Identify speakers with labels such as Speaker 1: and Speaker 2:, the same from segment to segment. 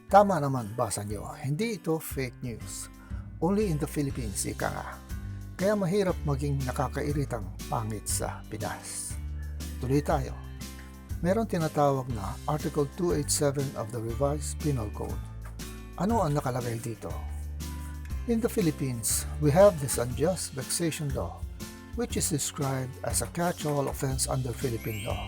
Speaker 1: Tama naman, basa nyo, hindi ito fake news. Only in the Philippines, ika nga. Kaya mahirap maging nakakairitang pangit sa Pinas. Tuloy tayo. Meron tinatawag na Article 287 of the Revised Penal Code. Ano ang nakalagay dito? In the Philippines, we have this Unjust Vexation Law, which is described as a catch-all offense under Philippine law,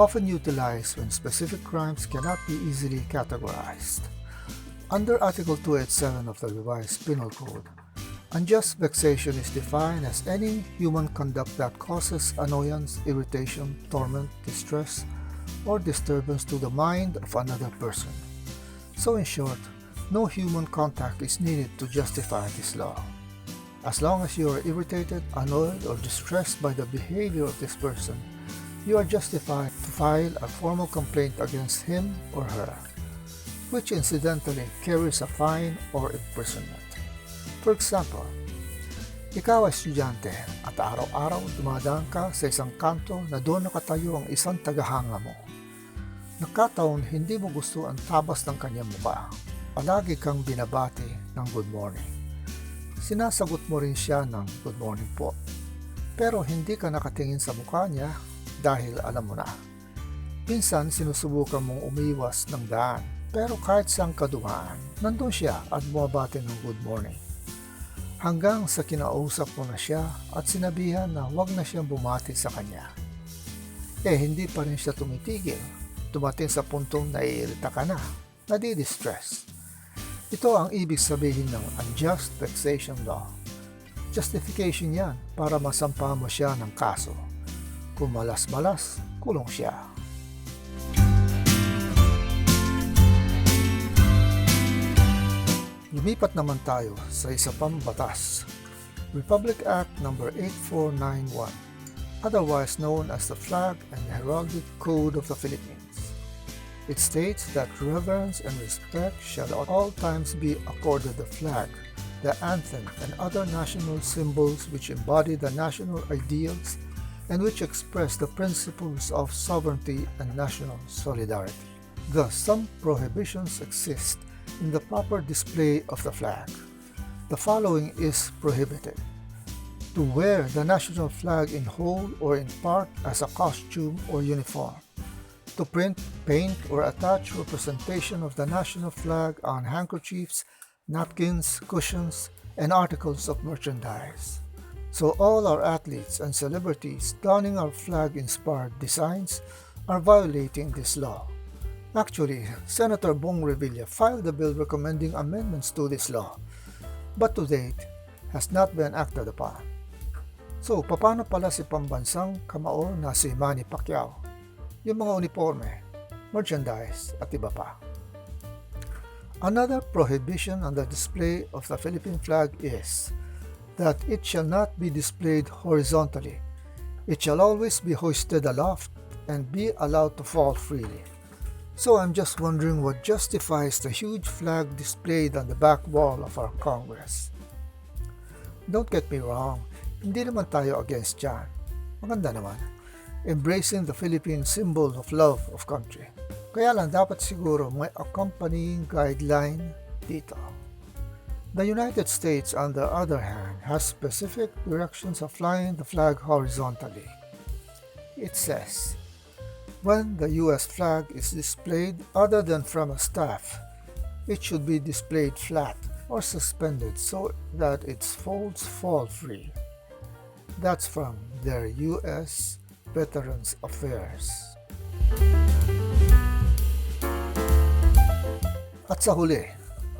Speaker 1: often utilized when specific crimes cannot be easily categorized. Under Article 287 of the Revised Penal Code, unjust vexation is defined as any human conduct that causes annoyance, irritation, torment, distress, or disturbance to the mind of another person. So in short, no human contact is needed to justify this law. As long as you are irritated, annoyed, or distressed by the behavior of this person, you are justified to file a formal complaint against him or her, which incidentally carries a fine or imprisonment. For example, ikaw ay estudyante at araw-araw dumadaan ka sa isang kanto na doon nakatayo ang isang tagahanga mo. Nagkataon hindi mo gusto ang tabas ng kanyang mukha. Palagi kang binabati ng good morning. Sinasagot mo rin siya ng good morning po. Pero hindi ka nakatingin sa mukha niya dahil alam mo na. Minsan sinusubukan mong umiwas ng daan, pero kahit saan ka dumaan, nandun siya at bumabati ng good morning. Hanggang sa kinausap mo na siya at sinabihan na huwag na siyang bumati sa kanya. Hindi pa rin siya tumitigil. Dumating sa puntong naiirita ka na, nadi-distress. Ito ang ibig sabihin ng Unjust Vexation Law. Justification yan para masampa mo siya ng kaso. Kung malas-malas, kulong siya. Lumipat naman tayo sa isa pang batas, Republic Act No. 8491, otherwise known as the Flag and Heraldic Code of the Philippines. It states that reverence and respect shall at all times be accorded the flag, the anthem, and other national symbols which embody the national ideals and which express the principles of sovereignty and national solidarity. Thus, some prohibitions exist in the proper display of the flag. The following is prohibited: to wear the national flag in whole or in part as a costume or uniform, to print, paint, or attach representation of the national flag on handkerchiefs, napkins, cushions, and articles of merchandise. So all our athletes and celebrities donning our flag-inspired designs are violating this law. Actually, Senator Bong Revilla filed a bill recommending amendments to this law, but to date has not been acted upon. So, paano pala si pambansang kamao na si Manny Pacquiao? Yung mga uniforme, merchandise, at iba pa. Another prohibition on the display of the Philippine flag is that it shall not be displayed horizontally. It shall always be hoisted aloft and be allowed to fall freely. So I'm just wondering what justifies the huge flag displayed on the back wall of our Congress. Don't get me wrong, hindi naman tayo against yan. Maganda naman. Embracing the Philippine symbol of love of country. Kaya lang dapat siguro may accompanying guideline dito. The United States, on the other hand, has specific directions of flying the flag horizontally. It says, when the U.S. flag is displayed other than from a staff, it should be displayed flat or suspended so that its folds fall free. That's from their U.S. Veterans Affairs. At sa huli,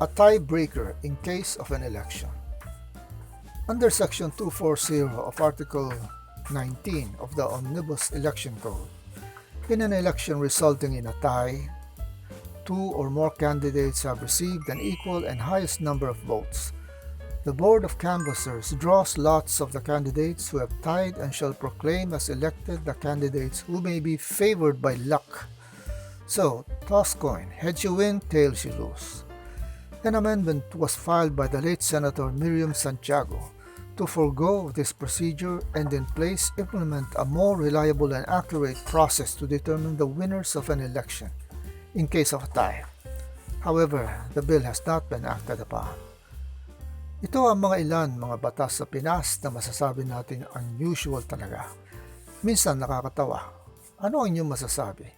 Speaker 1: a tiebreaker in case of an election. Under Section 240 of Article 19 of the Omnibus Election Code, in an election resulting in a tie, two or more candidates have received an equal and highest number of votes. The Board of Canvassers draws lots of the candidates who have tied and shall proclaim as elected the candidates who may be favored by luck. So, toss coin, heads you win, tails you lose. An amendment was filed by the late Senator Miriam Santiago to forego this procedure and in place implement a more reliable and accurate process to determine the winners of an election in case of a tie. However, the bill has not been acted upon. Ito ang mga batas sa Pinas na masasabi nating unusual talaga. Minsan nakakatawa. Ano ang inyong masasabi?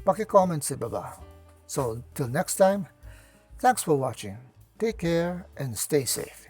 Speaker 1: Paki-comment sa baba. So, till next time, thanks for watching. Take care and stay safe.